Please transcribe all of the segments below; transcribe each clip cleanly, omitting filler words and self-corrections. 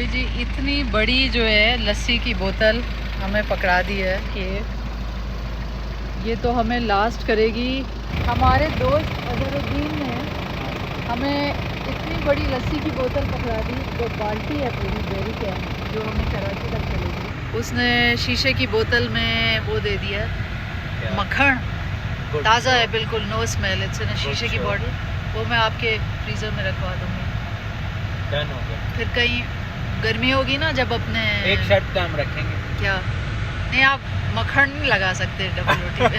जी इतनी बड़ी जो है लस्सी की बोतल हमें पकड़ा दी है कि ये तो हमें लास्ट करेगी। हमारे दोस्त अजहरुद्दीन ने हमें इतनी बड़ी लस्सी की बोतल पकड़ा दी, जो बाल्टी है पूरी बेरी कैन जो हमें कराची तक चलेगी। उसने शीशे की बोतल में वो दे दिया है मक्खन, ताज़ा है बिल्कुल, नो स्मेल। इट्स इन शीशे की बॉटल, वो मैं आपके फ्रीज़र में रखवा दूँगी। डन हो गया। फिर कहीं गर्मी होगी ना जब अपने एक शर्ट पे हम रखेंगे। क्या नहीं, आप मक्खन नहीं लगा सकते डबल रोटी पे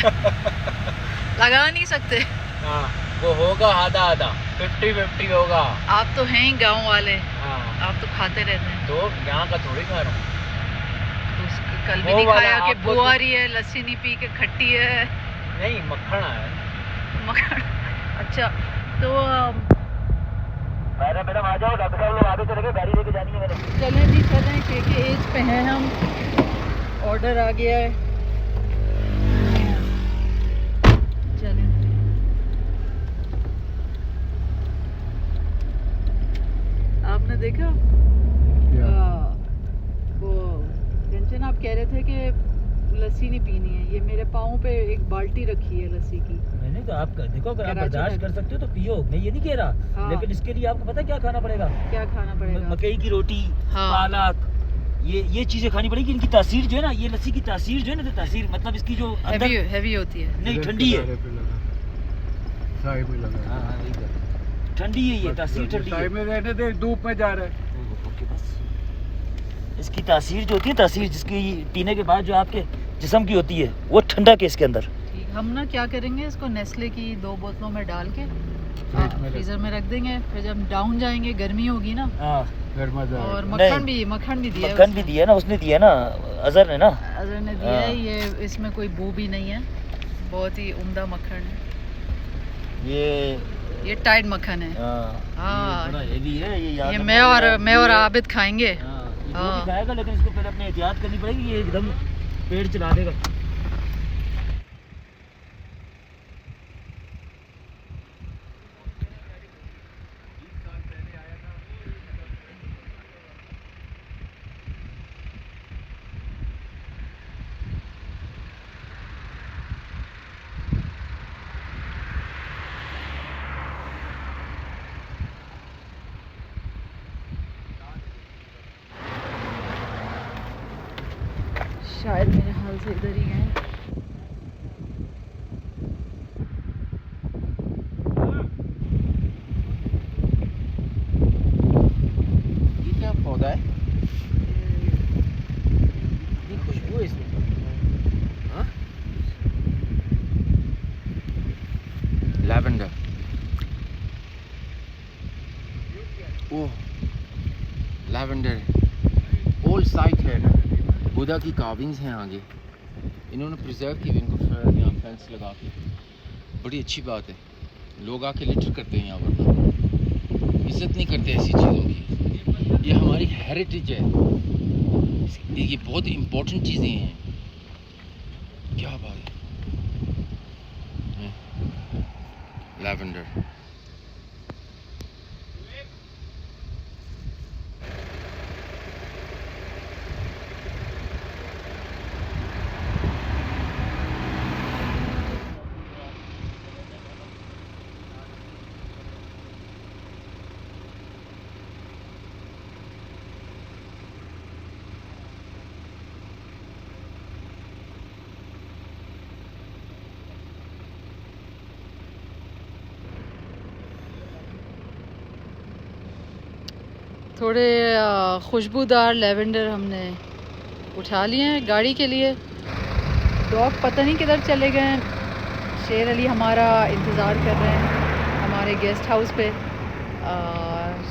लगा नहीं सकते। हाँ वो होगा आधा आधा, 50-50 होगा। आप तो हैं ही गांव वाले। हाँ आप तो खाते रहते हैं। तो यहाँ का थोड़ी खा रहा हूँ। तो कल भी वो नहीं वाला खाया कि आपको बू आ तो- रही है, लस्सी नहीं पी के खट्टी है। नहीं मक्खन आया मक्खन। अच्छा तो मैडम आ जाओ, डॉक्टर साहब लोग आगे चलेंगे, गाड़ी लेके जानी है मैंने। चलें जी चलें, के एज पे हैं हम। ऑर्डर आ गया है, चलें। आपने देखा वो टेंशन, आप कह रहे थे कि लस्सी नहीं पीनी है। ये मेरे पाँव पे एक बाल्टी रखी है लस्सी की। मैंने तो आप देखो, अगर आप कराची बर्दाश्त तक। कर सकते हो तो पियो, मैं ये नहीं कह रहा। हाँ। लेकिन इसके लिए आपको पता है क्या खाना पड़ेगा? क्या खाना पड़ेगा? मकई की रोटी, हाँ। पालक, ये चीजें खानी पड़ेगी। इनकी तासीर जो है ना, ये लस्सी की तासीर जो है ना, तासीर मतलब इसकी जो अंदर हैवी होती है। नहीं ठंडी है। हाँ, ठंडी है, ये तासीर ठंडी है। में रहने दे, धूप में जा रहा है। ओके बस, इसकी तासीर जो होती है, तासीर जिसकी पीने के बाद जो आपके जिस्म की होती है, वो ठंडा के इसके अंदर। ठीक, हम ना क्या करेंगे, इसको नेस्ले की 2 बोतलों में डाल के फ्रीजर में रख देंगे। फिर जब डाउन जाएंगे, गर्मी होगी ना। हाँ और नहीं, मक्खन भी दिया है। मक्खन भी दिया है ना, उसने दिया ना, अजहर ने ना, अजहर ने दिया है। ये इसमें कोई बू भी नहीं है, बहुत ही उम्दा मक्खन है। ये टाइट मक्खन है। हाँ, थोड़ा हेवी है ये, याद ये रखना। मैं और आबिद खाएंगे। हाँ, ये जो भी खाएगा, लेकिन इसको पहले अपने एहतियात करनी पड़ेगी, ये एकदम पेट चला देगा। शायद मेरे हाल से इधर ही गए। ये क्या पौधा है? ये खुशबू है इसमें। हाँ? लैवेंडर। ओह, लैवेंडर ओल्ड साइट है ना, बुद्धा की कार्विंग्स हैं आगे, इन्होंने प्रिजर्व की, इनको यहाँ फेंस लगा के। बड़ी अच्छी बात है, लोग आके लिटर करते हैं यहाँ पर, इज्जत नहीं करते ऐसी चीज़ों की। ये हमारी हेरिटेज है, ये बहुत इम्पोर्टेंट चीज़ें हैं। क्या बात है, लैवेंडर। थोड़े खुशबूदार लेवेंडर हमने उठा लिए हैं गाड़ी के लिए। डॉग पता नहीं किधर चले गए हैं। शेर अली हमारा इंतज़ार कर रहे हैं हमारे गेस्ट हाउस पे।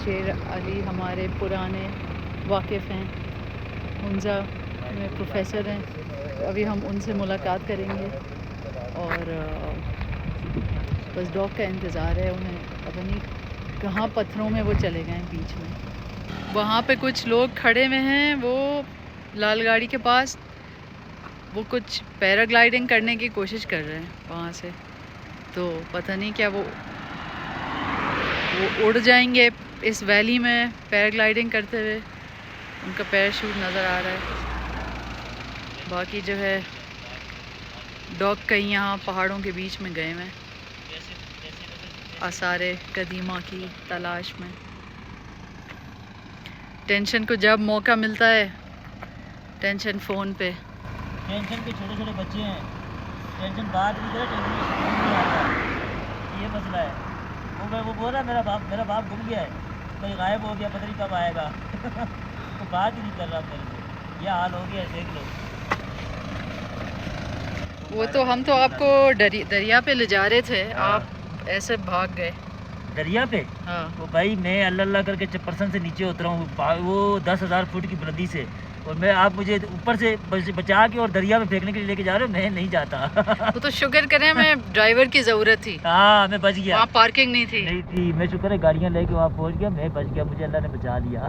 शेर अली हमारे पुराने वाकिफ़ हैं, हुंजा में प्रोफेसर हैं। अभी हम उनसे मुलाकात करेंगे और बस डॉग का इंतज़ार है। उन्हें पता नहीं कहाँ पत्थरों में वो चले गए हैं बीच में। वहाँ पे कुछ लोग खड़े हुए हैं, वो लाल गाड़ी के पास, वो कुछ पैराग्लाइडिंग करने की कोशिश कर रहे हैं वहाँ से। तो पता नहीं क्या वो उड़ जाएंगे इस वैली में पैराग्लाइडिंग करते हुए। उनका पैराशूट नज़र आ रहा है। बाकी जो है डॉग कहीं यहाँ पहाड़ों के बीच में गए हैं आसारे कदीमा की तलाश में। टेंशन को जब मौका मिलता है टेंशन फ़ोन पे। टेंशन के छोटे छोटे बच्चे हैं, टेंशन बात भी करे, टेंशन में समझ नहीं आता, ये मसला है। वो बोल रहा है मेरा बाप गुम गया है, कहीं गायब हो गया, पता नहीं कब आएगा। तो बात ही नहीं कर रहा मेरे से, ये हाल हो गया है, देख लो। वो तो हम तो आपको दरिया पे ले जा रहे थे, आप ऐसे भाग गए दरिया पे। हाँ। वो भाई मैं अल्लाह करके चप्परसन से नीचे उतरा हूँ, वो 10,000 फुट की बुलंदी से, और मैं आप मुझे ऊपर से बचा के और दरिया में फेंकने के लिए लेके जा रहे हो, मैं नहीं जाता। वो तो शुक्र करें मैं ड्राइवर की ज़रूरत थी। हाँ मैं बच गया, वहाँ पार्किंग नहीं थी। मैं शुक्र है गाड़ियाँ लेके वहाँ पहुँच गया, मैं बच गया, मुझे अल्लाह ने बचा लिया।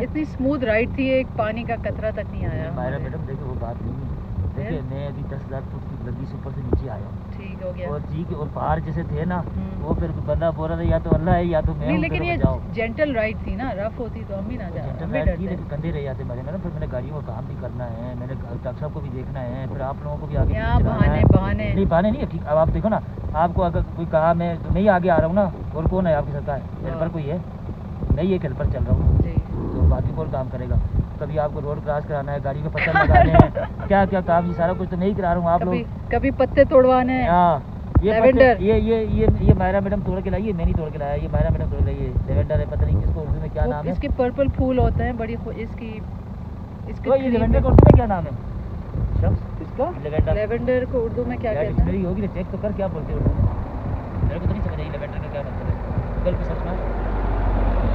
इतनी स्मूथ राइड थी, एक पानी का कतरा तक नहीं आया। मायरा मैडम देखो वो बात नहीं है, देखिए मैं अभी 10,000 फुट की बुलंदी से ऊपर से नीचे आया हूँ, ठीक हो गया। और ठीक है, और पहाड़ जैसे थे ना, वो फिर बंदा बोल रहा था या तो अल्लाह है या तो मैं नहीं, हूँ, लेकिन ये जाओ। जेंटल राइड थी ना, रफ होती तो हम भी ना जाते। लेकिन कंधे रह जाते मेरे मैडम, फिर मैंने गाड़ियों का काम भी करना है, मैंने डॉक्टर साहब को भी देखना है, फिर आप लोगों को भी आगे यहाँ बहाने नहीं है ठीक। अब आप देखो ना, आपको अगर कोई कहा मैं नहीं आगे आ रहा हूँ ना, और कौन है आपकी सरकार, हेल्पर कोई है नहीं, एक हेल्पर चल रहा हूँ, तो बाकी कौन काम करेगा। कभी आपको रोड क्रॉस कराना है, गाड़ी के पत्थर लगाने हैं, क्या क्या काम, ये सारा कुछ तो नहीं करा रहा हूँ। आप लोग कभी पत्ते तोड़वाने हैं। हाँ, ये मायरा मैडम तोड़ के लाई है, मैं नहीं तोड़ के लाया, ये मायरा मैडम तोड़ के लाई है। लेवेंडर है, पता नहीं किसको उर्दू में क्या नाम है, इसके पर्पल फूल होते हैं बड़ी इसकी तो ये लेवेंडर को उर्दू में क्या नाम है, इसका लेवेंडर को उर्दू में क्या कहते हैं। डिक्शनरी होगी ना, चेक तो कर क्या बोलते हैं उर्दू में, मेरे को तो नहीं समझ आई लेवेंडर का क्या मतलब है, गूगल पे सर्च मार।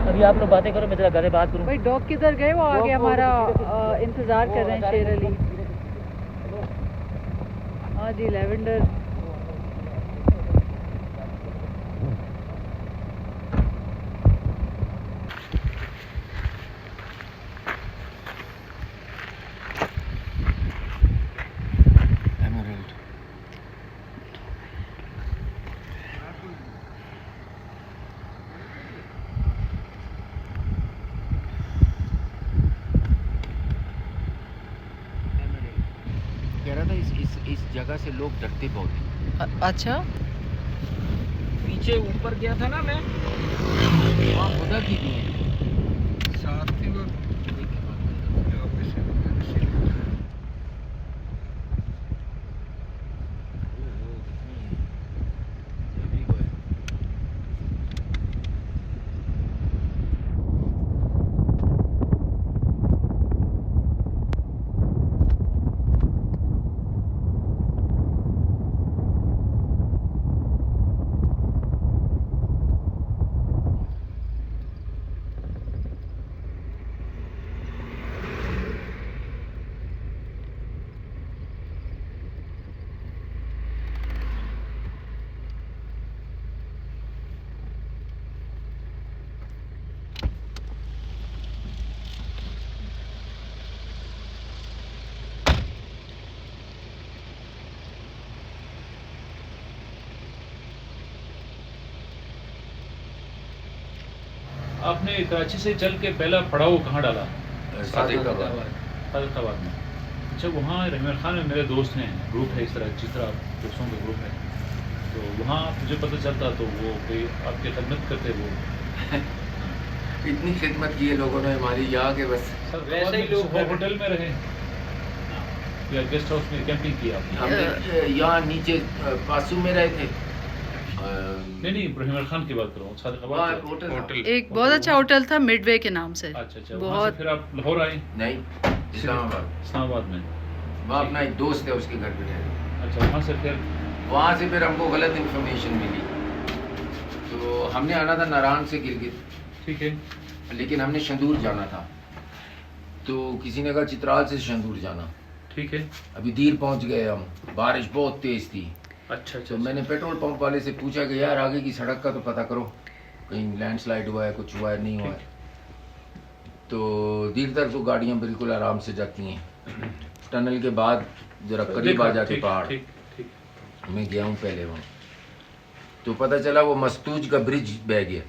अभी आप लोग बातें करो, मैं जरा घर में बात करूँ। भाई डॉग किधर गए, वो आगे हमारा इंतजार कर रहे हैं, शेर अली। हाँ जी लेवेंडर। कह रहा था इस जगह से लोग डरते बहुत हैं। अच्छा, पीछे ऊपर गया था ना मैं, वहाँ खुदा की भी है। साथ ही वो आपने कराची से चल के पहला पड़ाव कहाँ डाला? सादिकाबाद में। अच्छा, वहाँ रहमान खान में मेरे दोस्त हैं, ग्रुप है, इस तरह जिस तरह दोस्तों का ग्रुप है, तो वहाँ मुझे पता चलता तो वो कोई आपकी खिदमत करते वो। इतनी खिदमत की है लोगों ने हमारी यहाँ के, बस वैसे ही लोग होटल में रहे या गेस्ट हाउस में कैंपिंग किया आपने? हमने यहाँ नीचे पासू में रहे थे। नहीं रहमान खान की बात कर रहा हूँ, सादिकाबाद होटल एक बहुत अच्छा होटल था मिडवे के नाम से। अच्छा, बहुत। फिर आप लाहौर आए? नहीं, इस्लामाबाद में। वहाँ अपना एक दोस्त है, उसके घर पे रहे। अच्छा, वहाँ से फिर हमको गलत इन्फॉर्मेशन मिली, तो हमने आना था नारायण से गिरगित, ठीक है, लेकिन हमने शंदूर जाना था, तो किसी ने कहा चित्राल से शंदूर जाना, ठीक है। अभी देर पहुँच गए हम, बारिश बहुत तेज थी। अच्छा, तो मैंने पेट्रोल पंप वाले से पूछा कि यार आगे की सड़क का तो पता करो, कहीं लैंडस्लाइड हुआ है, कुछ हुआ है, नहीं हुआ है। तो देर तक तो गाड़ियाँ बिल्कुल आराम से जाती हैं, टनल के बाद जरा करीब आ जाते पहाड़। मैं गया हूँ पहले वहाँ, तो पता चला वो मस्तूज का ब्रिज बह गया,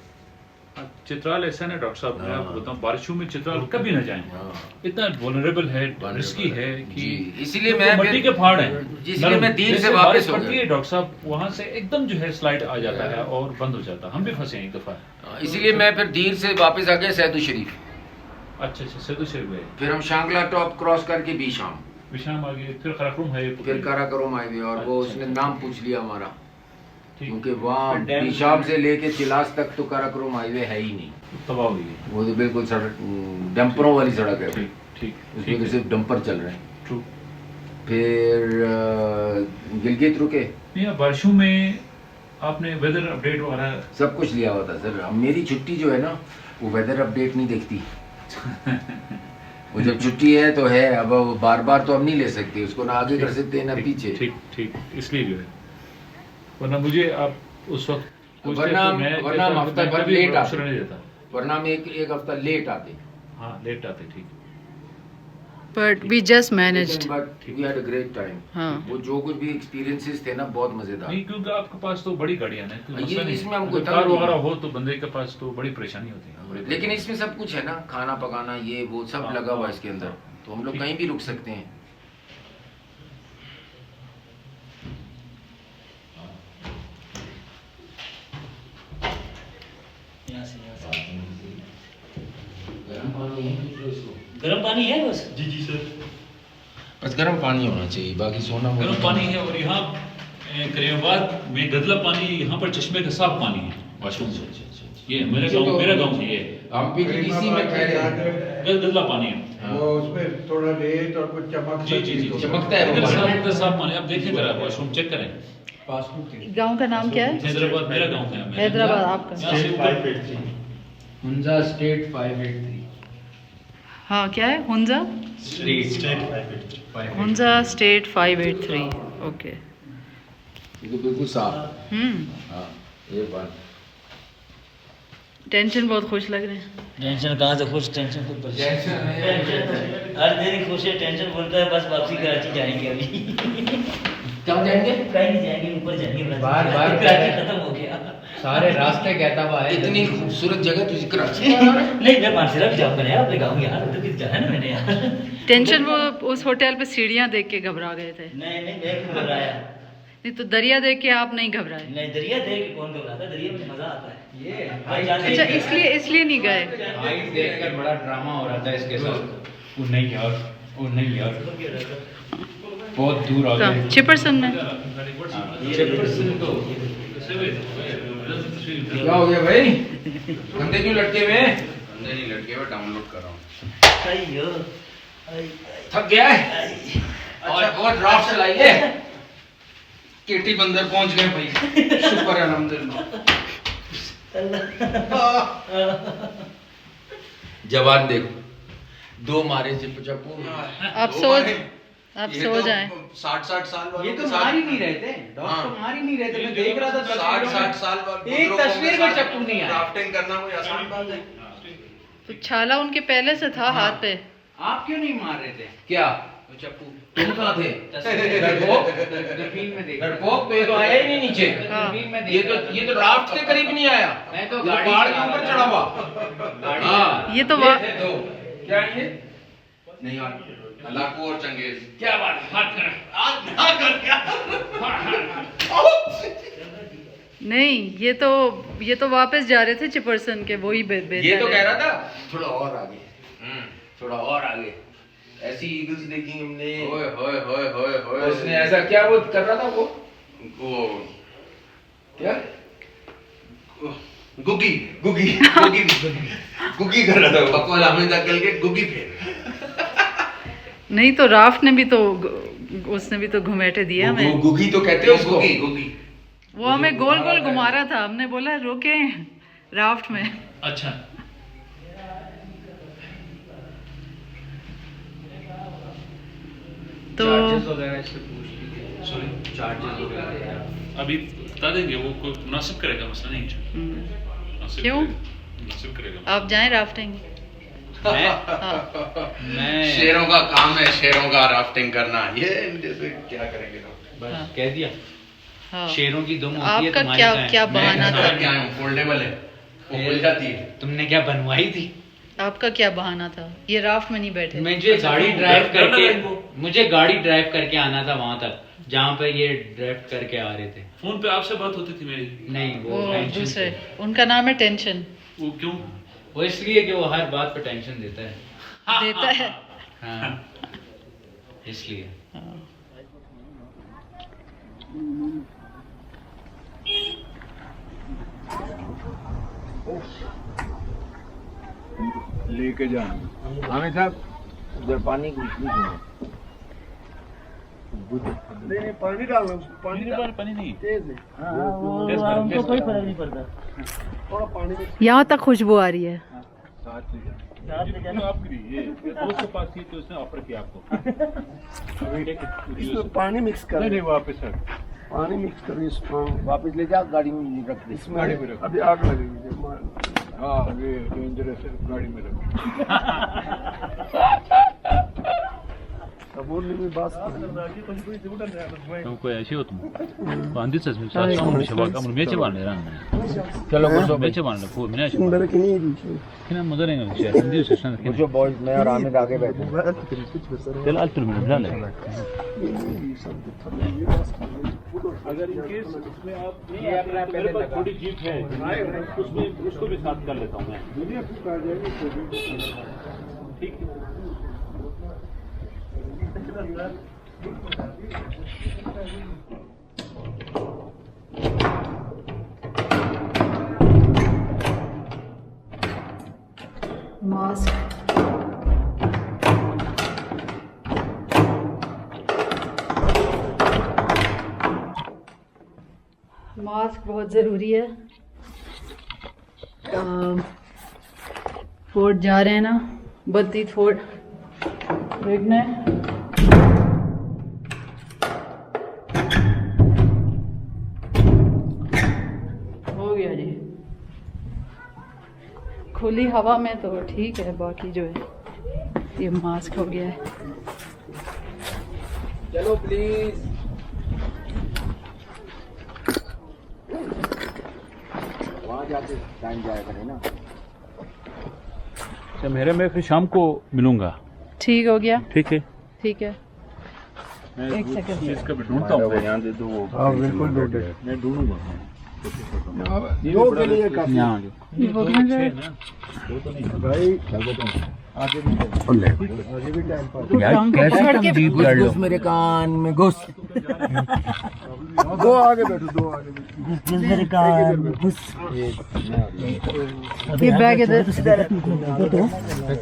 चित्राल ऐसा है ना डॉक्टर साहब, मैं आपको हाँ। बताऊं, बारिशों में चित्राल कभी ना जाएं। हाँ। इतना वल्नरेबल है, रिस्की है कि जी, इसीलिए क्योंकि मैं मट्टी फिर- के पहाड़ हैं, इसलिए नरम। मैं दीर से जैसे वापस बारिश हो पड़ती गया। है डॉक्टर साहब, वहां से एकदम जो है स्लाइड आ जाता है और बंद हो जाता है। हम भी फंसे हैं एक दफा। इसीलिए मैं फिर दीर से वापस आ गया सैदू शरीफ। अच्छा अच्छा, सेदू से गए, फिर हम शांगला टॉप क्रॉस करके बीशाम, विशाम आ गए, फिर खराकुम है, फिर काराकोरम आए हुए, और वो अच्छा, उसने नाम पूछ लिया हमारा, ठीक, क्योंकि वहाँ बीशाम से लेके चिलास तक तो काराकोरम हाईवे है ही नहीं, तबाह हुई है। वो तो बिल्कुल सड़क डंपरों वाली सड़क है, ठीक ठीक उसमें तो सिर्फ डंपर चल रहे हैं। ट्रू। फिर गिलगित रुके, भैया बारिशों में आपने वेदर अपडेट वगैरह? सब कुछ लिया हुआ था सर। अब मेरी छुट्टी जो है ना, वो वेदर अपडेट नहीं देखती। वो जब छुट्टी है तो है, अब वो बार बार तो हम नहीं ले सकते उसको, ना आगे कर सकते ना ठीक, पीछे। ठीक ठीक, इसलिए जो है, वरना मुझे आप उस वक्त पूछते वरना तो मैं वरना हम कहता, हफ्ता मैं भर कभी लेट ऑप्शन आते, नहीं देता। वरना हम एक हफ्ता लेट आते। हाँ लेट आते, ठीक। But we just managed. But we had a great time. हाँ। वो जो कुछ भी एक्सपीरियंसेस थे ना, बहुत मजेदार। नहीं, क्योंकि आपके पास तो बड़ी गाड़ियां हैं, कोई ये मसला नहीं इसमें है। हमको अगर तंग कार नहीं वगैरह है। हो तो बंदे के पास तो बड़ी परेशानी होती है, बड़ी लेकिन इसमें सब कुछ है ना, खाना पकाना ये वो सब हाँ, लगा हुआ है हाँ, इसके अंदर, हाँ। तो हम लोग ठीक। कहीं भी रुक सकते हैं। गर्म पानी है बस। जी जी सर, बस गर्म पानी होना चाहिए, बाकी सोना गर्म पानी है। और यहाँ करीमाबाद में गदला पानी, यहाँ पर चश्मे का साफ पानी है वाशरूम से। ये मेरा गाँव में ये हम पीटीडीसी में थे, गदला पानी है। वो उसमें थोड़ा रेत और कुछ चमक जी जी जी, चमकता है वो इधर पानी। साफ साफ पानी, आप देखें जरा, वाशरूम चेक करें। गांव का नाम क्या है? हैदराबाद मेरा गाँव है। हैदराबाद आपका? यहाँ से ऊपर हुंजा स्टेट 583। हाँ, क्या है? हुंजा हुंजा स्टेट 583। ओके। ये तो बिल्कुल साफ। हाँ, ये बात। टेंशन बहुत खुश लग रहे हैं। टेंशन कहाँ से खुश, टेंशन खुद पर। टेंशन है। हर दिन खुश है, टेंशन बोलता है बस वापसी कराची जाएंगे अभी। कहाँ जाएंगे? कहीं नहीं जाएंगे, ऊपर जाएंगे बस। बार कराची खत्म हो गया। सारे रास्ते कहता हुआ है। इतनी खूबसूरत जगह तुझे कराची में आ रहा है? नहीं, मैं मानसरा भी जाऊंगा ना अपने गाँव यार, उधर भी जाना है ना मैंने यार। टेंशन वो उस होटल पे सीढ़ियाँ देख के घबरा गए थे। नहीं नहीं, मैं क्यों घबराया? नहीं तो दरिया देख के आप नहीं घबराए? नहीं, दरिया देख के कौन घबराता है, दरिया में मजा आता है। ये अच्छा, इसलिए नहीं गए? हाइट देखकर बड़ा ड्रामा हो रहा था इसके साथ। वो नहीं यार, वो नहीं यार, बहुत दूर आ कहाँ? गए। चिपरसन में? क्या हो गया भाई? कंधे क्यों लटके हुए हैं? कंधे नहीं लटके हुए, डाउनलोड कर रहा हूँ। अयो, थक गया है? और ड्राफ्ट चलाइए। केटी बंदर पहुंच गए भाई, शुक्र है अल्हम्दुलिल्लाह। जवान देखो, 2 मारे चप्पू। आप सो जाएं। 60 साल वालों ये के तो साथ मार ही नहीं रहे थे, डॉग हाँ। तो मार ही नहीं रहे थे। मैं देख रहा था 60 साल एक तस्वीर में चप्पू नहीं आया। राफ्टिंग करना कोई आसान बात है? तो छाला उनके पहले से था हाथ पे। आप क्यों नहीं मार रहे थे? क्या तो चप्पू तुम कहाँ थे? जमीन में देख डरपोक तो ये तो आया ही नहीं नीचे। हाँ। जमीन में ये देख तो राफ्ट के करीब नहीं आया। मैं तो ये गाड़ी पहाड़ के चला ऊपर रहा चढ़ा हुआ। गाड़ी हाँ, ये तो ये वा- थे 2। क्या ये? नहीं यार, लाकू और चंगेज क्या बात है? हाथ कर। आज ना कर क्या? नहीं, ये तो वापस जा रहे थे चिपरसन के, वही बेहतर ये तो है। कह रहा था थोड़ा और आगे, थोड़ा और आगे। ऐसी ईगल्स देखी हमने। ओए होए होए होए होए। उसने ऐसा क्या वो कर रहा था वो क्या? गुगी गुगी गुगी गुगी कर रहा था बकवाल हामिद अकल के गुगी फेर। नहीं तो राफ्ट ने भी तो उसने भी तो घुमेटे दिए हमें। गुगी तो कहते हैं उसको। गुगी गुगी वो हमें गोल गोल घुमा रहा था, हमने बोला रुके राफ्ट में। अच्छा, तो सॉरी, अभी बता देंगे, वो कोई मुनासिब करेगा, मसला नहीं है। मुनासिब क्यों? करेगा, मुनासिब करेगा। आप जाएं राफ्टिंग। मैं शेरों का काम है, शेरों का राफ्टिंग करना। ये जैसे क्या करेंगे लोग? बस हाँ। कह दिया। हाँ। शेरों की दुम होती है आपका तुम्हारी क्या गाय। क्या बहाना था? क्या है फोल्डेबल है। वो भूल जाती है। तुमने क्या बनवाई थी? आपका क्या बहाना था? ये राफ्ट में नहीं बैठे। मुझे गाड़ी ड्राइव करके आना था वहां तक जहाँ पे ये ड्राइव करके आ रहे थे। फोन पे आपसे बात होती थी मेरी? नहीं, वो टेंशन दूसरे, से। उनका नाम है टेंशन। वो क्यों? वो इसलिए कि वो हर बात पे टेंशन देता है। देता है। हाँ, इसलिए। लेके जाना आमिर साहब उधर पानी कुछ नहीं है। नहीं पानी डालो, पानी नहीं। तेज है। उनको कोई फर्क नहीं पड़ता। थोड़ा पानी में यहाँ तक खुशबू आ रही है। साथ ले जाना। आपके लिए ये दोस्त के पास थी तो उसने ऑफर किया आपको। इसमें पानी मिक्स कर। नहीं वापस रख, पानी मिक्स करो इसमें। वापस ले जा, गाड़ी में रख दे। इसमें अभी आग लगेगी। हाँ ये डेंजरस है, गाड़ी में रख। कोई ऐसी हो तुम बांधित से साथ में शबाका मुझे मेचे बांध रहा है। चलो कुछ मेचे बांध लो मैंने सुंदर की नहीं दी किना मजा नहीं है हिंदी सेशन कुछ बॉयज मैं और आमिर आगे बैठे। चल आज तुम मिल ले। अगर इन केस इसमें आप ये अपना पहले लगा थोड़ी जीप है उसमें उसको भी साथ कर लेता हूं मैं। दुनिया खुश आ जाएगी। ठीक है। मास्क, मास्क बहुत ज़रूरी है। फोर्ट जा रहे हैं ना, बत्ती फोर्ट देखने। हो गया जी। खुली हवा में तो ठीक है, बाकी जो है ये मास्क हो गया है। चलो प्लीज। वहाँ जाके टाइम जाया करें ना। अच्छा मेरे मैं फिर शाम को मिलूंगा। ठीक हो गया। ठीक है। ठीक है, एक सेकंड। चीज का भी ढूंढता हूँ। यहाँ दे दो वो। हाँ बिल्कुल दो दे। मैं ढूंढूंगा। दो के लिए काफी। यहाँ वो कहाँ गए? भाई आगे भी आगे भी टाइम पास। पकड़ के घुस मेरे कान में घुस। दो आगे बैठो, दो आगे बैठो। मेरे कान ये बैग इधर।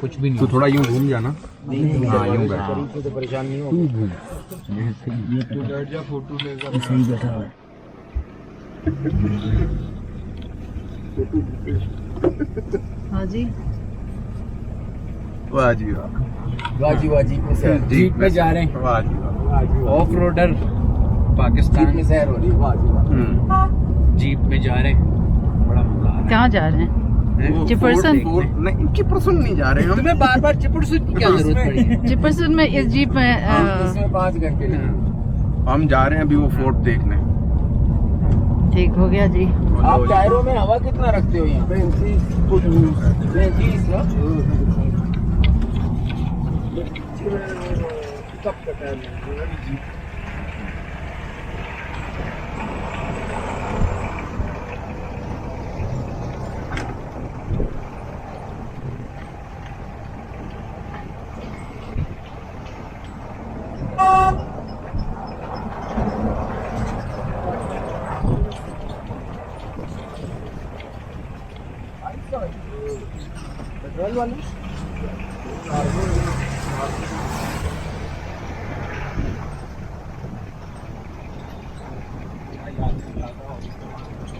कुछ भी नहीं। तू थोड़ा यूं घूम जाना। हाँ यूं बैठ। तो परेशान नहीं हो। तू बैठ जा, फोटो लेगा। सही बैठा है। हाँ जी। वाह जी वाह। वाह जीप में सैर। जीप में जा रहे हैं। वाह जी वाह। ऑफ रोडर पाकिस्तान में सैर हो रही है। वाह जी वाह। जीप में जा रहे हैं, बड़ा मजा आ रहा है। कहाँ जा रहे हैं? जिपरसन? नहीं जिपरसन नहीं जा रहे हम। तुम्हें बार बार जिपरसन की क्या जरूरत पड़ी है? जिपरसन में इस जीप में इसमें 5 घंटे लगे। हम जा रहे हैं अभी वो फोर्ट देखने। ठीक हो गया जी। आप टायरों में हवा कितना रखते हो यहाँ? 35 ना?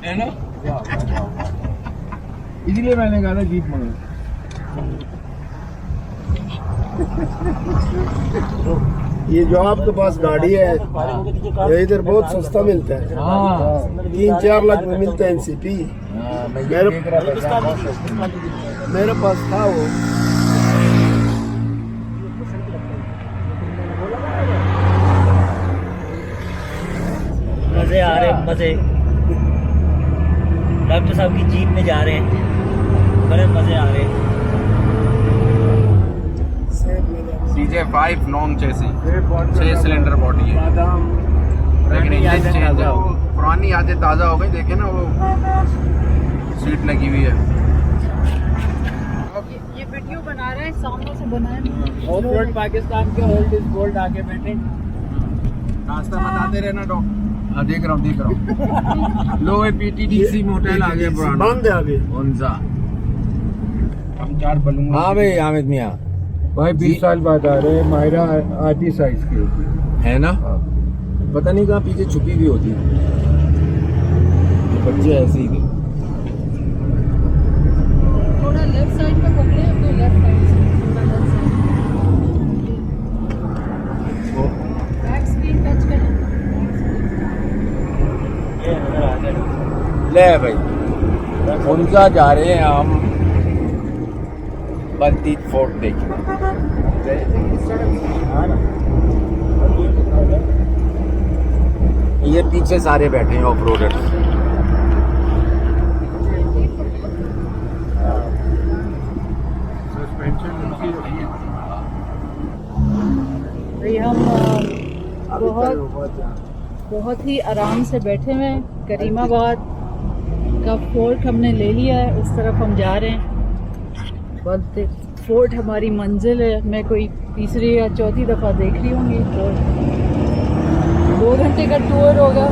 है ना? इसलिए मैंने कहा था जीप मंगा। ये जो आपके पास गाड़ी है ये इधर बहुत सस्ता मिलता है। 3-4 लाख में मिलता है एनसीपी। मेरे पास था वो। मजे आ रहे, मजे। डॉक्टर साहब की जीप में जा रहे हैं। बड़े मजे आ रहे हैं। CJ5 लॉन्ग चेसी 6 सिलेंडर बॉडी है, लेकिन इंजन चेंज है। पुरानी यादें ताज़ा हो गई। देखे ना वो सीट लगी हुई है। ये वीडियो बना रहे हैं, सामने से बनाए। ऑफ रोड पाकिस्तान के ओल्ड इज गोल्ड आगे बैठे। रास्ता बताते रहना डॉ। हाँ देख रहा हूँ लो ये PTDC मोटेल आ गया पुराना बंद है अभी। उनसा। हम 4 बलूंगा। हाँ भाई हामिद मियाँ भाई 20 साल बाद आ रहे हैं। मायरा आधी साइज की है ना, पता नहीं कहाँ पीछे छुपी भी होती है। ये बच्चे ऐसे ही थे। थोड़ा लेफ्ट साइड पे पकड़े, तो लेफ्ट साइड से बैक स्क्रीन टच करें। ये नजर आ गया। ले भाई उनसा जा रहे हैं हम बल्तीत फोर्ट देखने। ये पीछे सारे बैठे हैं ऑफ रोडर्स। भाई हम बहुत ही आराम से बैठे हुए हैं। करीमाबाद का फोर्ट हमने ले लिया है, उस तरफ हम जा रहे हैं। बल्कि फोर्ट हमारी मंजिल है। मैं कोई तीसरी या चौथी दफ़ा देख रही होंगी फोर्ट। 2 घंटे का टूर होगा।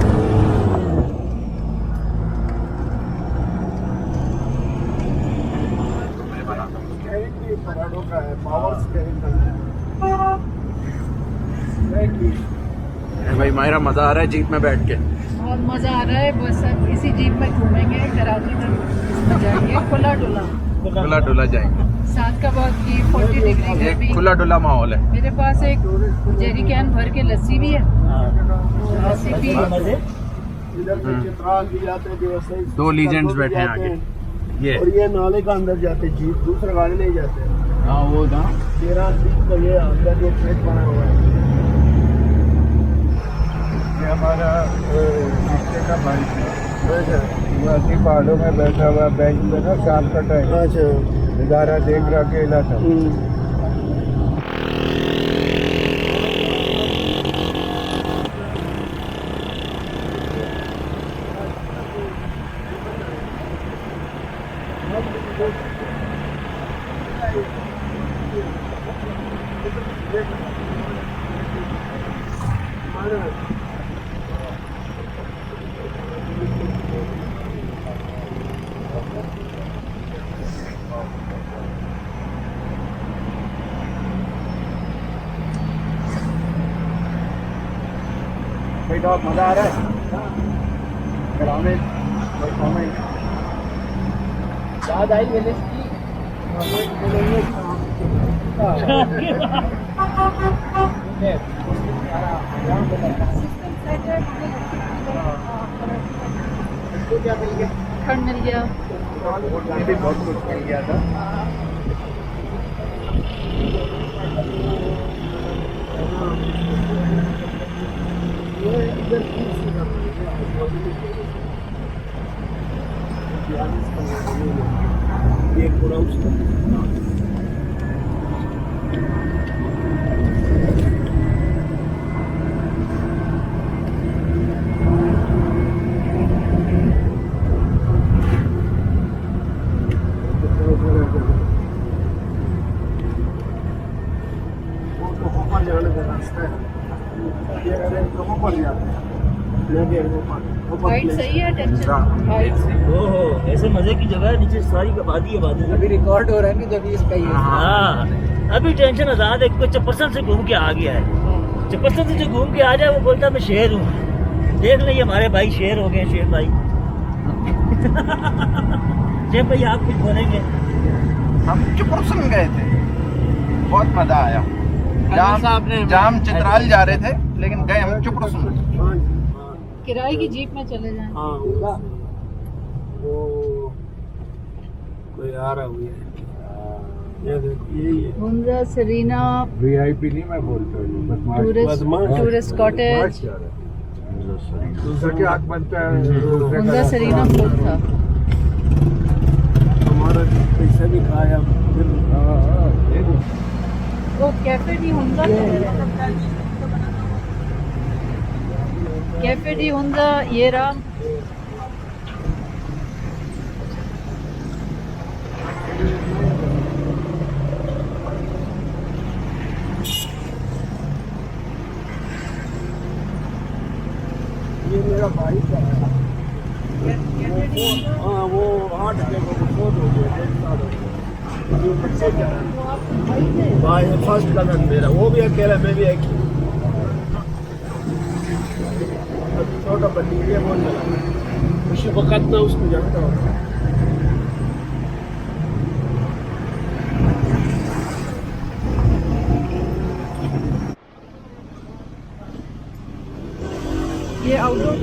भाई मायरा मजा आ रहा है जीप में बैठ के। बहुत मज़ा आ रहा है। बस अब इसी जीप में घूमेंगे, कराची तक इसमें जाएंगे। खुला डुला जाएंगे। साथ का बहुत की 40 डिग्री एक गर्मी। खुला डुला माहौल है। मेरे पास एक जेरी कैन भर के लस्सी भी है। लस्सी पी। इधर से चित्राल भी जाते हैं जो ऐसे ही 2 लीजेंड्स बैठे हैं आगे। ये और ये नाले का अंदर जाते जीप, दूसरे गाड़ी नहीं जाते। हाँ वो था 13 फीट का ये अंदर जो ट्रैक बना हुआ है। ये हमारा रिश्ते का भाई है। वो ऐसी पहाड़ों में बैठा हुआ बेंच पे ना, शाम का टाइम। अच्छा नज़ारा देख रहा अकेला था। भाई डॉग मजा आ रहा है। याद आई विलेज की। खंड मिल गया। भी बहुत कुछ मिल गया था। ये पूरा उसका हाइट सही है, टेंशन हाइट ओहो, ऐसे मजे की जगह है, नीचे सारी आबादी आबादी। अभी रिकॉर्ड हो रहा है ना जब इसका ये। हाँ, अभी टेंशन आजाद है। कोई चप्परसन से घूम के आ गया है। चप्परसन से जो घूम के आ जाए वो बोलता मैं शेर हूँ। देख लें हमारे भाई शेर हो गए, शेर भाई। जब भाई आप कुछ बोलेंगे। हम चुपरसन गए थे, बहुत मजा आया। जाम चित्राल जा रहे थे लेकिन गए हम चुपरसन। किराए की जीप में चले जाएं। हाँ वो कोई आ रहा हुआ है। ये देखो यही है हुंजा सरीना VIP नहीं मैं बोलता हूँ टूरिस्ट कॉटेज। दूसरा क्या हक बनता है हुंजा सरीना फोर्ट था। हमारा ऐसे भी खाया फिर वो cafe D Hunza, cafe D Hunza ये रहा। ये मेरा भाई का है। हाँ वो 8 जगह को फोन हो गया, 1.5 साल हो गया। ये बच्चे क्या है? भाई फर्स्ट लगन मेरा, वो भी अकेला, मैं भी एक ही। छोटा बच्ची ये बोल रहा उसी वक्त तो उसको जानता हूँ। ये outdoor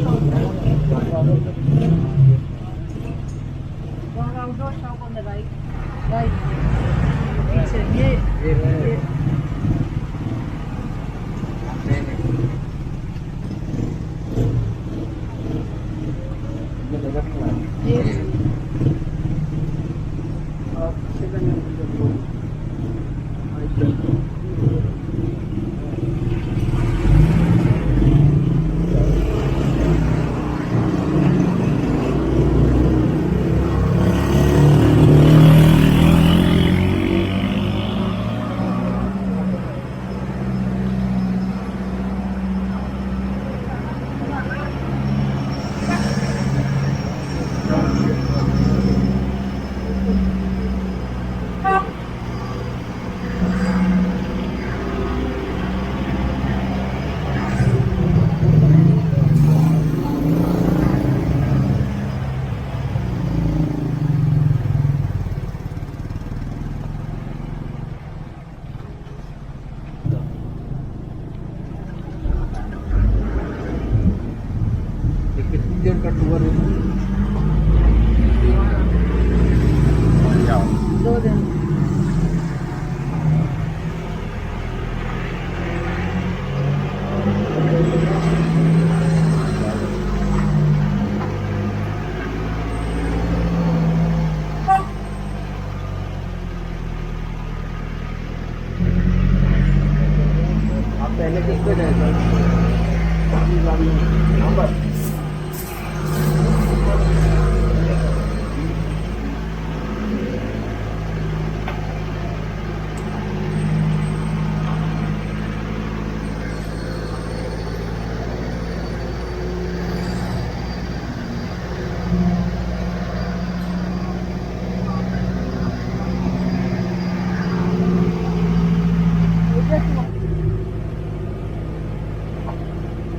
shop on the right, पीछे ये कितनी देर का टूर है? 2 दिन। आप पहले किस पे गए थे? नंबर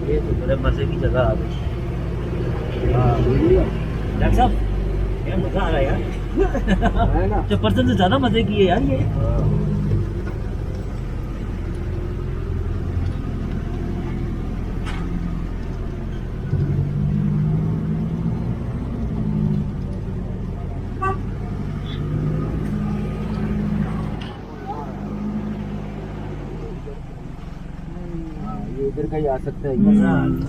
ये तो बड़े मजे की जगह आ गई। डॉक्टर साहब यार मजा आ रहा है यार, है ना? जो पर्सन से ज्यादा मजे की है यार ये। ये इधर का ही आ सकता है। मजा आ गया,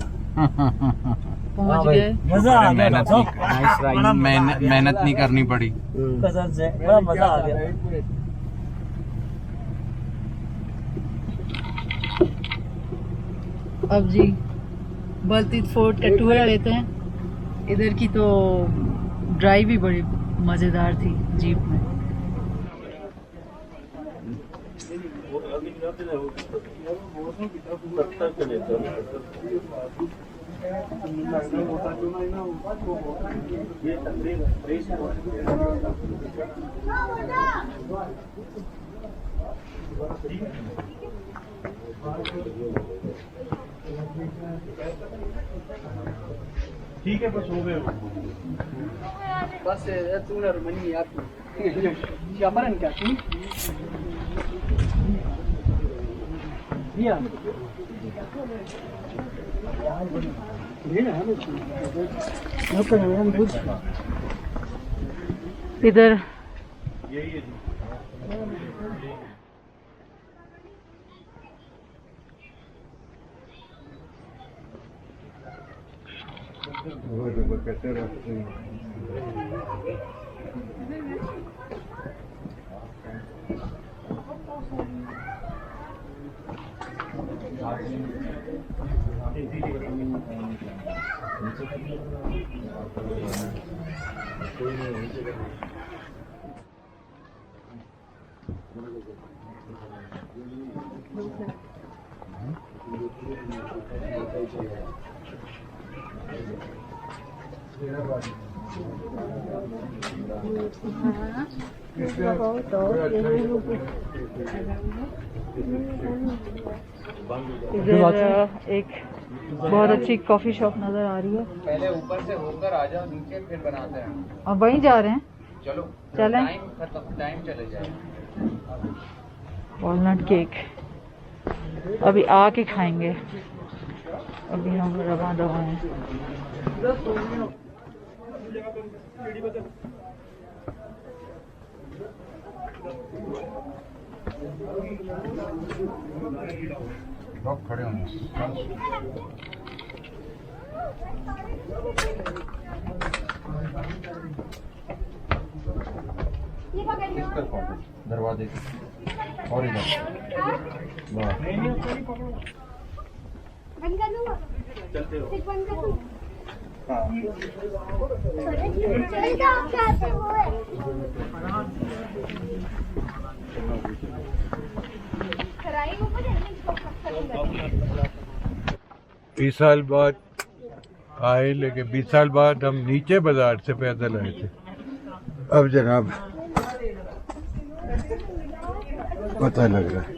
पहुंच गए। मजा आ गया डॉक्टर साहब, बड़ा मेहनत नहीं करनी पड़ी। कसम से बड़ा मजा आ गया। अब जी बल्तीत फोर्ट का टूर लेते हैं। इधर की तो ड्राइव भी बड़ी मज़ेदार थी जीप में। ठीक है, बस हो गए। बस tuna rumani yako siaparan kaki dia इधर कैसे रखते हैं? इधर एक बहुत अच्छी कॉफी शॉप नजर आ रही है। पहले ऊपर से होकर आ जाओ नीचे, फिर बनाते हैं। अब वहीं जा रहे हैं, चलो चलें। टाइम चले जाए। वॉलनट केक अभी आके खाएंगे, अभी हम रवाना हैं। लोग खड़े होंगे। दरवाजे और इधर चलते हो। बीस साल बाद आए, लेकिन 20 साल बाद हम नीचे बाजार से पैदल आए थे। अब जनाब पता लग रहा है।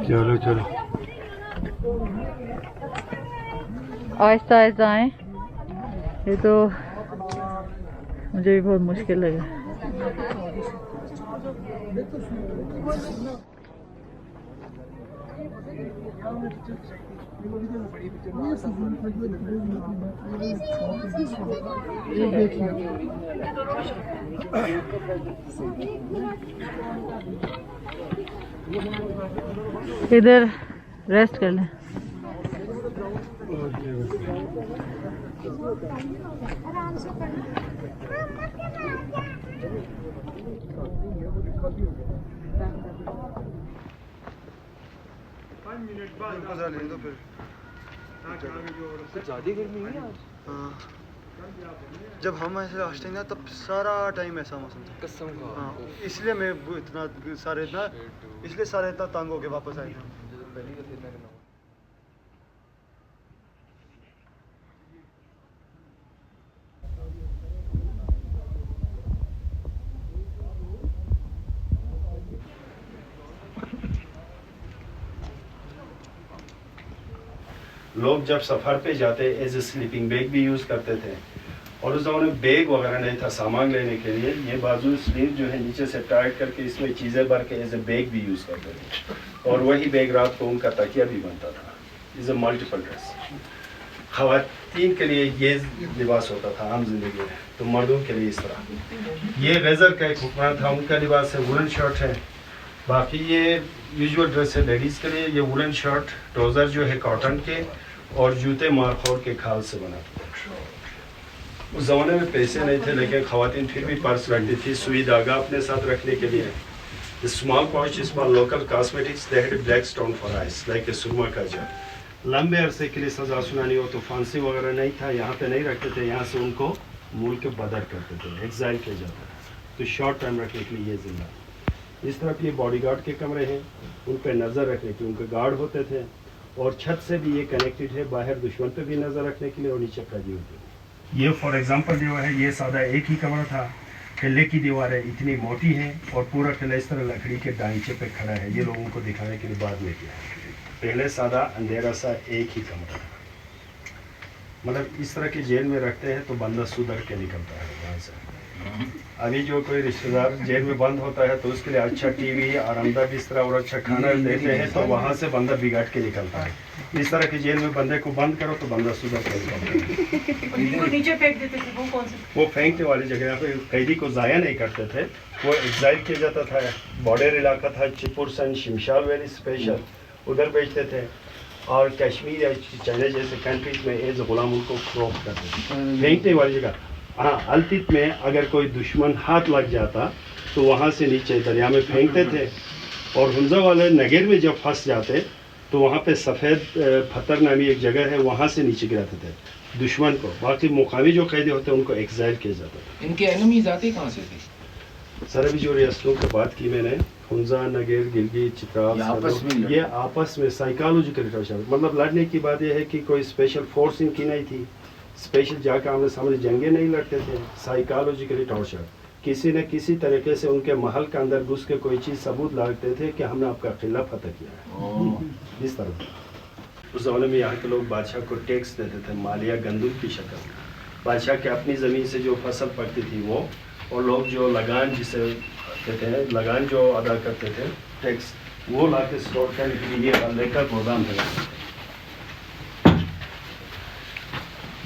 चलो चलो आहिस्ता आहिस्ता आए, ये तो मुझे भी बहुत मुश्किल लगा। इधर रेस्ट कर लें। ज़्यादा गर्मी हुई आज। हाँ, जब हम ऐसे लास्ट टाइम ना तब सारा टाइम ऐसा मौसम था। कसम का। हाँ, इसलिए मैं इतना सारे इतना तंग हो के वापस आए थे। लोग जब सफ़र पे जाते एज ए स्लीपिंग बैग भी यूज़ करते थे, और उस ज़माने में बैग वगैरह नहीं था सामान लेने के लिए। ये बाजू स्लीव जो है नीचे से टाइट करके इसमें चीज़ें भर के एज ए बैग भी यूज़ करते थे, और वही बैग रात को उनका तकिया भी बनता था। Is a multiple dress. ख़वातीन के लिए ये लिबास होता था आम जिंदगी में, तो मर्दों के लिए इस तरह। ये गज़र का एक हुक्मरान था, उनका लिबास है वुलन शर्ट है। बाकी ये यूजुअल ड्रेस है लेडीज़ के लिए। ये वुलन शर्ट, ट्राउज़र जो है कॉटन के, और जूते मारखोर के खाल से बना था। उस ज़माने में पैसे नहीं थे, लेकिन ख़वातीन फिर भी पर्स रखती थी सुई धागा अपने साथ रखने के लिए। Small pouch is for local cosmetics, they had black stone for eyes like a सुरमा का जल। लंबे अरसे के लिए सजा सुनानी हो तो फांसी वगैरह नहीं था, यहाँ पे नहीं रखते थे, यहाँ से उनको मूल के बदर करते थे, एग्जाइल किया जाता है। तो शॉर्ट टाइम रखने के लिए ये जिंदा। इस तरफ ये बॉडीगार्ड के कमरे हैं, उन पर नज़र रखने के लिए उनके गार्ड होते थे, और छत से भी ये कनेक्टेड है बाहर दुश्मन पे भी नज़र रखने के लिए, और नीचे कजी होती है। ये फॉर एग्जांपल जो है, ये सादा एक ही कमरा था। किले की दीवारें इतनी मोटी हैं, और पूरा किला इस तरह लकड़ी के डांचे पे खड़ा है। ये लोगों को दिखाने के लिए बाद में किया, पहले सादा अंधेरा सा एक ही कमरा था। मतलब इस तरह की जेल में रखते हैं तो बंदा सुधर के निकलता है वहाँ से। अभी जो कोई रिश्तेदार जेल में बंद होता है तो उसके लिए अच्छा टीवी, आरामदायक बिस्तरा और अच्छा खाना देते हैं, तो वहाँ से बंदा बिगाड़ के निकलता है। इस तरह की जेल में बंदे को बंद करो तो बंदा सुधर के निकलता है। नीचे फेंक देते थे, वो कौन से? वो फेंकने वाली जगह पे कैदी को ज़ाया नहीं करते थे, वो एग्जाइल किया जाता था। बॉर्डर इलाका था, चिपुरसन शिमशाल वैली स्पेशल, उधर भेजते थे। और कश्मीर या चाइना जैसे कंट्रीज में एज गुलाम उनको क्रॉप करते थे, फेंकने वाली जगह। हाँ, अल्तित में अगर कोई दुश्मन हाथ लग जाता तो वहाँ से नीचे दरिया में फेंकते थे, और हुंजा वाले नगर में जब फंस जाते तो वहाँ पे सफ़ेद पत्थर नामी एक जगह है, वहाँ से नीचे गिराते थे दुश्मन को। बाकी मुकामी जो कैदी होते हैं उनको एक्साइल किया जाता था। इनके एनिमीज आते कहाँ से थे? सर अभी जो रियासतों की बात की मैंने, हुंजा, नगर, गिलगित, चित्राल, ये आपस में साइकोलॉजिकल टॉर्चर, मतलब लड़ने की बात यह है कि कोई स्पेशल फोर्स इनकी नहीं थी, स्पेशल जाकर आमने सामने जंगे नहीं लड़ते थे, साइकोलॉजिकली टॉर्चर। किसी न किसी तरीके से उनके महल के अंदर घुस के कोई चीज़ सबूत लाते थे कि हमने आपका किला फतह किया है, इस तरह। उस ज़माने में यहाँ के लोग बादशाह को टैक्स देते थे, मालिया गंदुम की शक्ल। बादशाह के अपनी ज़मीन से जो फसल पकती थी वो, और लोग जो लगान जिसे कहते हैं, लगान जो अदा करते थे टैक्स, वो ला के स्टोर करने के लिए गल्ले का गोदाम है।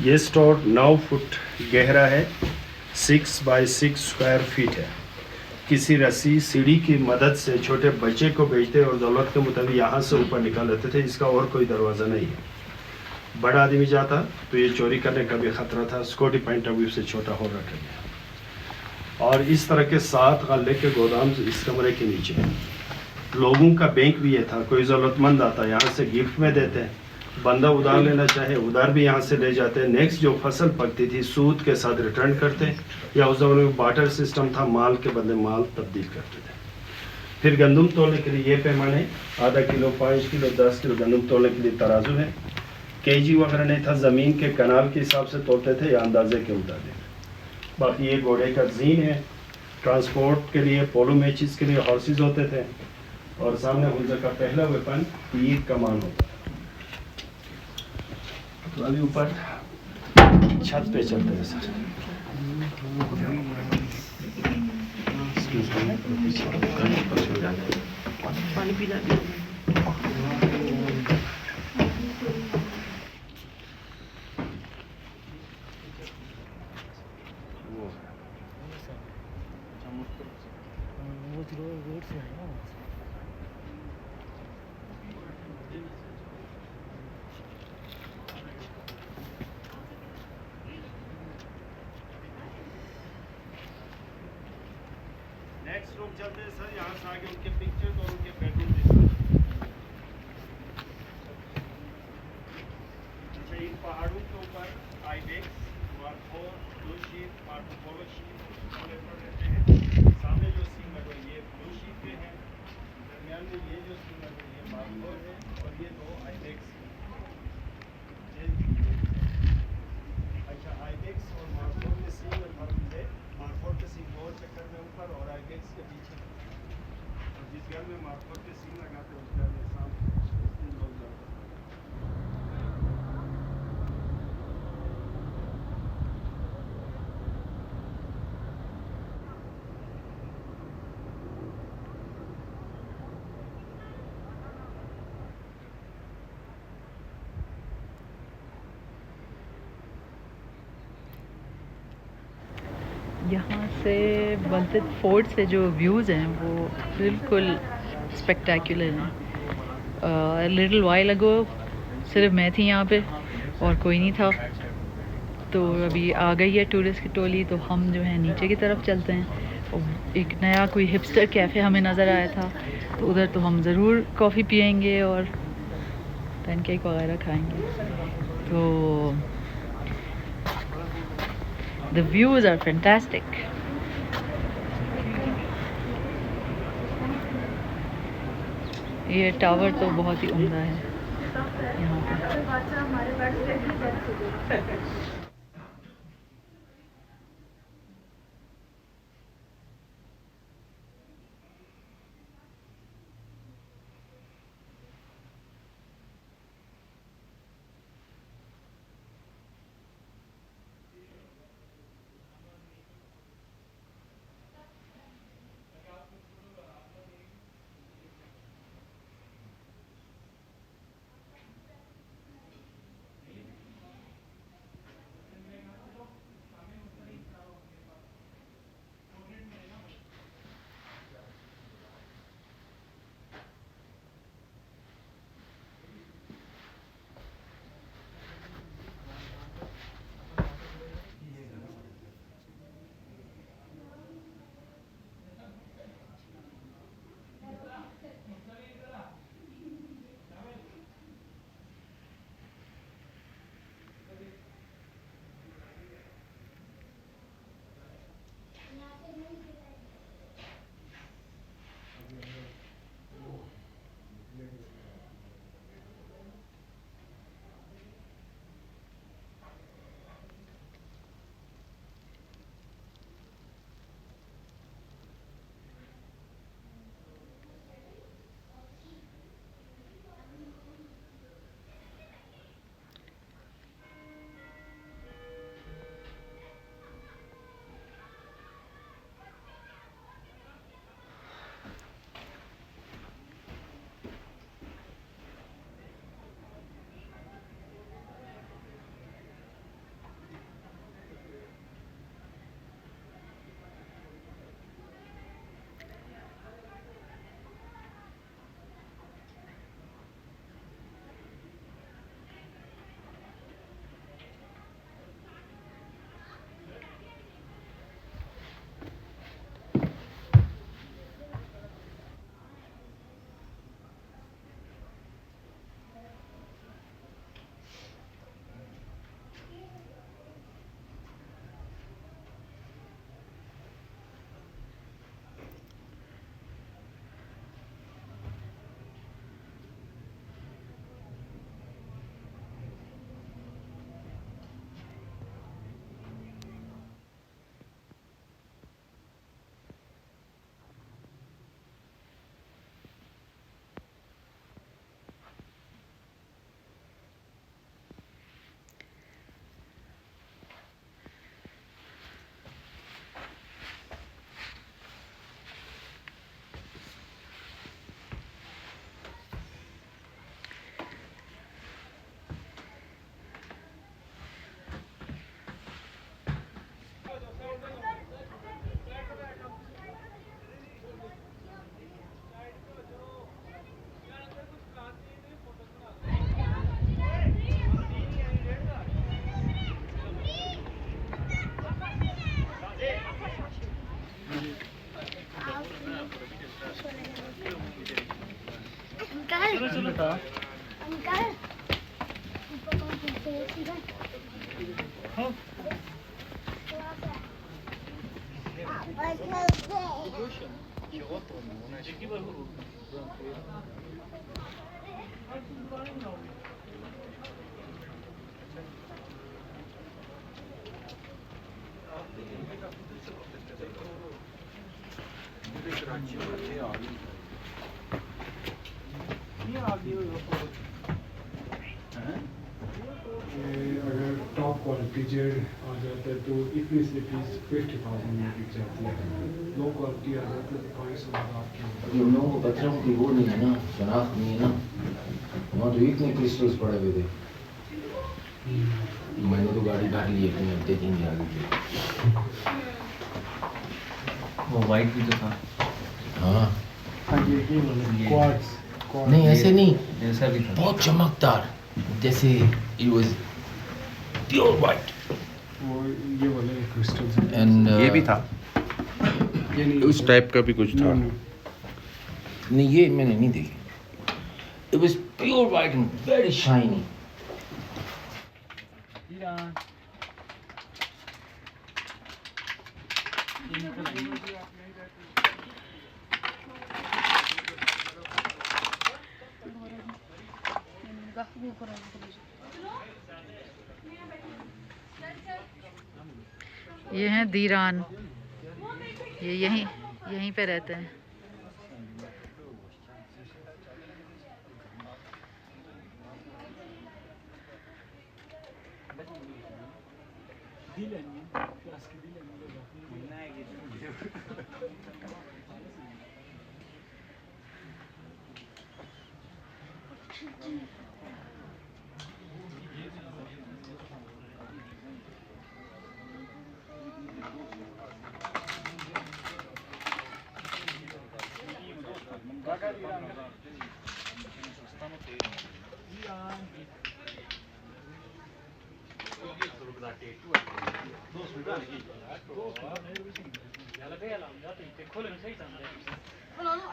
ये स्टोर 9 फुट गहरा है, 6 बाय 6 स्क्वायर फीट है। किसी रस्सी सीढ़ी की मदद से छोटे बच्चे को भेजते और ज़रूरत के मुताबिक यहाँ से ऊपर निकाल लेते थे, इसका और कोई दरवाज़ा नहीं है। बड़ा आदमी जाता तो ये चोरी करने का भी ख़तरा था, सिक्योरिटी पॉइंट ऑफ व्यू से छोटा हो रखा गया। और इस तरह के 7 गल्ले के गोदाम इस कमरे के नीचे हैं। लोगों का बैंक भी ये था, कोई ज़रूरतमंद आता यहाँ से गिफ्ट में देते हैं, बंदा उधार लेना चाहे उधार भी यहाँ से ले जाते हैं। नेक्स्ट जो फसल पकती थी सूद के साथ रिटर्न करते, या उस ज़माने में बाटर सिस्टम था, माल के बदले माल तब्दील करते थे। फिर गंदम तोलने के लिए ये पैमाने, आधा किलो, 5 किलो, 10 किलो गंदम तोलने के लिए तराजू है। केजी वगैरह नहीं था, ज़मीन के कनाल के हिसाब से तोलते थे या अंदाजे के मुताबिक। बाकी ये घोड़े का जीन है, ट्रांसपोर्ट के लिए, पोलो मैचेस के लिए हॉर्सेस होते थे। और सामने हुंजा का पहला वेपन तीर कमान होता है। तो अभी ऊपर छत पे चलते हैं सर। पानी पीना रोड से है ना। नेक्स्ट रूम चलते हैं सर, यहाँ से आगे उनके पिक्चर्स और उनके बेडरूम देखते हैं। अच्छा, इन पहाड़ों के ऊपर ibex, markhor, blue sheep, Marco Polo sheep रहते हैं। सामने जो सीन लगा ये ब्लू शीप पे है, दरमियान में ये जो सीन लगा ये मार्कोर है, और ये 2 आइबेक्स है। अच्छा, आइबेक्स और मार्कोर के सीन में फर्क है। मार्कोर के सीन 2 चक्कर में ऊपर और आइबेक्स के पीछे। और जिस घर में मार्कोर के सीन लगाते हैं उस घर में सामने लोग जाते हैं। यहाँ से बलतत फोर्ट से जो व्यूज़ हैं वो बिल्कुल स्पेक्टेकुलर हैं। लिटिल वाइल अगो सिर्फ मैं थी यहाँ पे और कोई नहीं था, तो अभी आ गई है टूरिस्ट की टोली, तो हम जो है नीचे की तरफ चलते हैं। और एक नया कोई हिपस्टर कैफ़े हमें नज़र आया था, तो उधर तो हम ज़रूर कॉफ़ी पियेंगे और पैनकेक वगैरह खाएंगे। तो the views are fantastic. ये टावर तो बहुत ही उम्दा है यहाँ पे। अगर टॉप क्वालिटी जेड आ जाता है तो इतनी स्लिपीज 50,000 में बिक जाती है, लो क्वालिटी आ जाता है तो 500 आपकी। उन लोगों को पत्थरों की वो नहीं है ना, शनाख्त नहीं है ना, वहाँ तो इतने क्रिस्टल्स पड़े हुए थे। मैंने तो गाड़ी काट ली अपने हफ्ते 3 दिन आगे की। वो वाइट भी तो था। हाँ क्वार्ट्स नहीं ऐसे नहीं, ऐसा भी था, बहुत चमकदार, जैसे इट वाज प्योर वाइट। वो ये वाले क्रिस्टल्स एंड ये भी था, ये नहीं उस टाइप का भी कुछ था। नहीं ये मैंने नहीं देखी। It was pure white and very shiny. ये हैं दीरान, ये यहीं पे रहते हैं।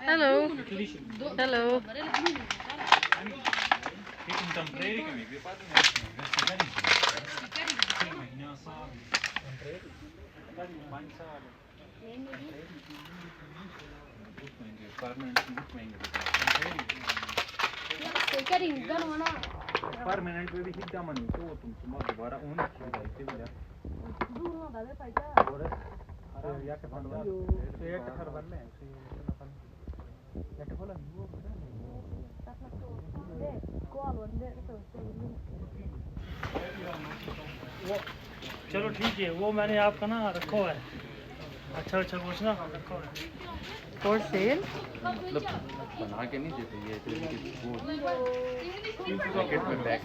हेलो हेलो परमानेंट पे भी सीधा मनी तो तुम दोबारा उन खिलाते भी जा अरे या के फंड एक थर बनले या के बोला वो चलो ठीक है, वो मैंने आपका ना रखा हुआ है। अच्छा अच्छा कुछ ना रखा हुआ है फॉर सेल। मतलब बना के नहीं देते ये वो पॉकेट में बैग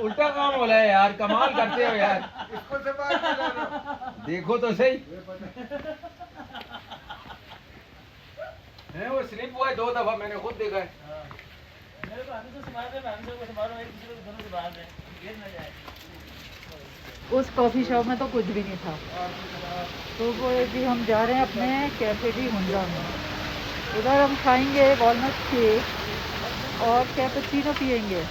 उल्टा काम हो रहा है यार, कमाल करते हो यार। देखो तो सही है, वो स्लिप हुआ है 2 दफा, मैंने खुद देखा है। मेरे को हमेशा संभाल रहे, मैं हमेशा को संभाल रहा हूँ, एक दूसरे को दोनों से बाहर है, गिर ना जाए। उस कॉफ़ी शॉप में तो कुछ भी नहीं था, तो वो भी हम जा रहे हैं अपने कैफे डी हुंडा में। उधर हम खाएंगे वॉलनट केक और कैपेचिनो पियेंगे।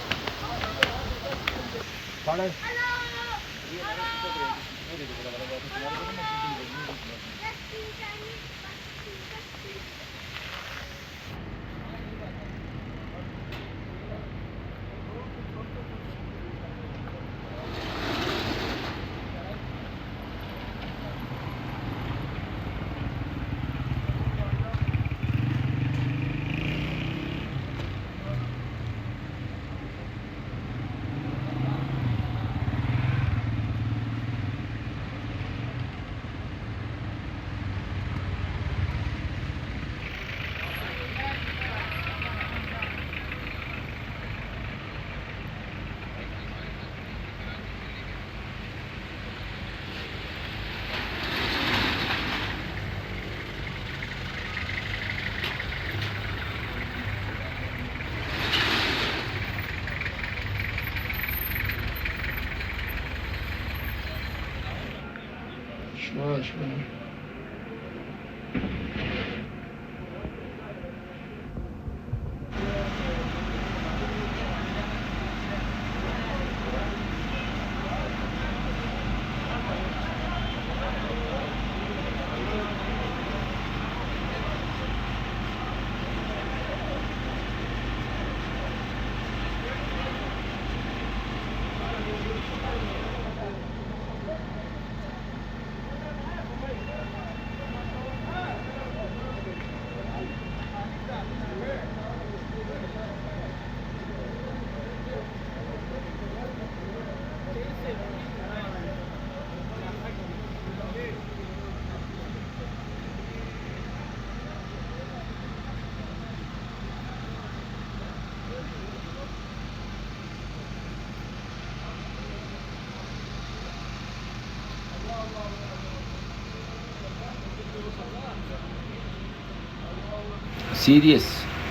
सीरियस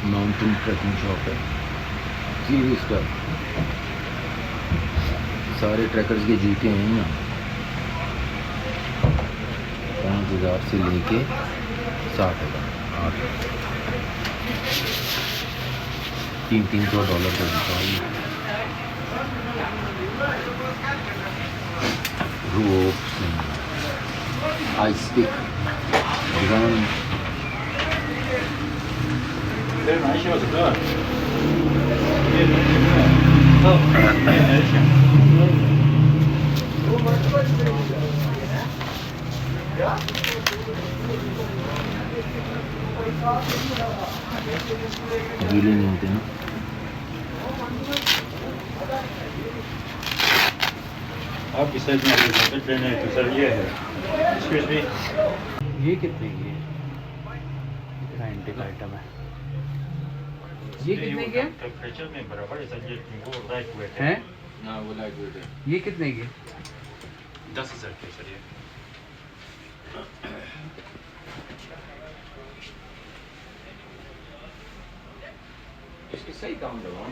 माउंटेन ट्रैकिंग शॉप है, सीरियस का सारे ट्रैकर्स के जूते हैं यहाँ। 5,000 से लेके 60,000, 300-300 डॉलर का जूता है। रोप्स, आइस पिक, ड्रम, गीले नहीं होते ना। आप इस साइड में जैकेट लेने हैं तो सर ये है। एक्सक्यूज मी, ये कितने की है? इतना एंटीक आइटम है। ये कितने की है? टेम्परेचर में बराबर है सर, ये वो लाइट वेट हैं? हाँ वो लाइट वेट है। ये कितने की? 10,000 के सर ये। इसके सही दाम लगाओ।